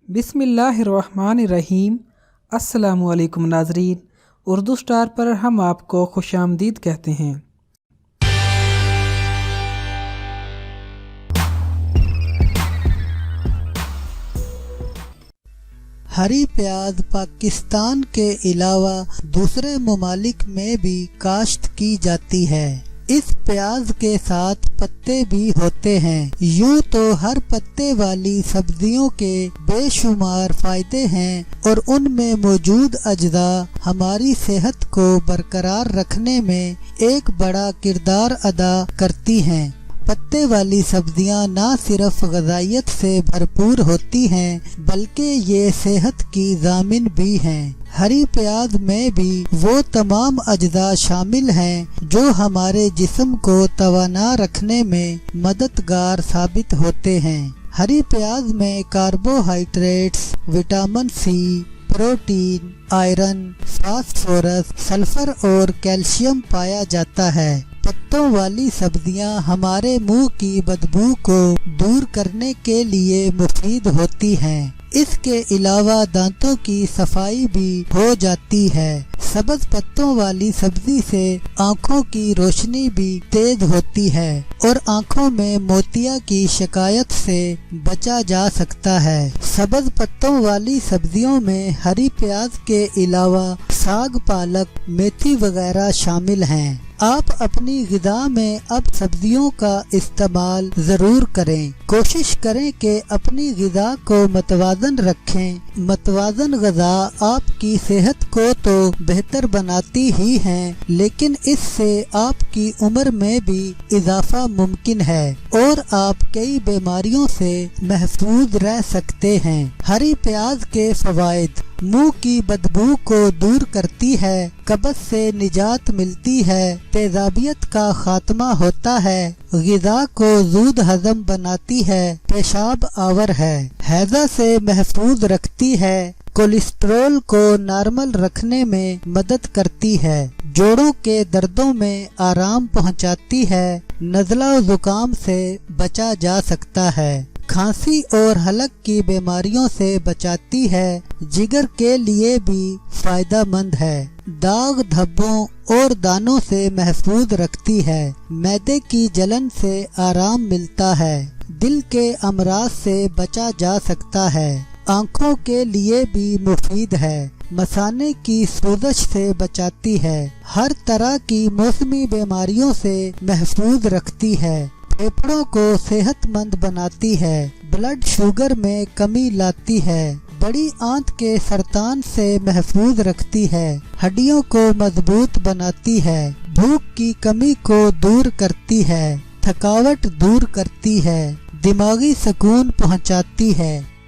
बिस्मिल्लाहिर्रहमानिर्रहीम। अस्सलामुअलैकुम नाज़रीन, उर्दू स्टार पर हम आपको खुशामदीद कहते हैं। हरी प्याज पाकिस्तान के अलावा दूसरे ममालिक में भी काश्त की जाती है। इस प्याज के साथ पत्ते भी होते हैं। यूं तो हर पत्ते वाली सब्जियों के बेशुमार फायदे हैं और उनमें मौजूद अज्जा हमारी सेहत को बरकरार रखने में एक बड़ा किरदार अदा करती हैं। पत्ते वाली सब्जियां ना सिर्फ ग़िज़ाइयत से भरपूर होती हैं बल्कि ये सेहत की ज़ामिन भी हैं। हरी प्याज में भी वो तमाम अज्जा शामिल हैं जो हमारे जिस्म को तवाना रखने में मददगार साबित होते हैं। हरी प्याज में carbohydrates, vitamin C, protein, iron, phosphorus, sulphur और कैल्शियम पाया जाता है। पत्तों वाली सब्जियां हमारे मुंह की बदबू को दूर करने के लिए मुफीद होती हैं। इसके अलावा दांतों की सफाई भी हो जाती है। सब्ज पत्तों वाली सब्जी से आँखों की रोशनी भी तेज होती है और आँखों में मोतिया की शिकायत से बचा जा सकता है। सब्ज पत्तों वाली सब्जियों में हरी प्याज के अलावा साग, पालक, मेथी वगैरह शामिल हैं। आप अपनी ग़िज़ा में अब सब्जियों का इस्तेमाल ज़रूर करें। कोशिश करें कि अपनी ग़िज़ा को मतवाज़न रखें। मतवाज़न ग़िज़ा आपकी सेहत को तो बेहतर बनाती ही हैं, लेकिन इससे आपकी उम्र में भी इजाफा मुमकिन है और आप कई बीमारियों से महफूज रह सकते हैं। हरी प्याज के फ़वाइद: मुंह की बदबू को दूर करती है, कब्ज़ से निजात मिलती है, तेज़ाबियत का खात्मा होता है, ग़िज़ा को ज़ूद हज़म बनाती है, पेशाब आवर है, हैज़ा से महफूज रखती है, कोलेस्ट्रॉल को नॉर्मल रखने में मदद करती है, जोड़ों के दर्दों में आराम पहुंचाती है, नज़ला और ज़ुकाम से बचा जा सकता है, खांसी और हलक की बीमारियों से बचाती है, जिगर के लिए भी फायदेमंद है, दाग, धब्बों और दानों से महफूज रखती है, मैदे की जलन से आराम मिलता है, दिल के अमराज से बचा जा सकता है, आँखों के लिए भी मुफीद है, मसाने की सोजश से बचाती है, हर तरह की मौसमी बीमारियों से महफूज रखती है, फेफड़ों को सेहतमंद बनाती है, ब्लड शुगर में कमी लाती है, बड़ी आंत के सरतान से महफूज रखती है, हड्डियों को मजबूत बनाती है, भूख की कमी को दूर करती है, थकावट दूर करती है, दिमागी सुकून पहुंचाती है।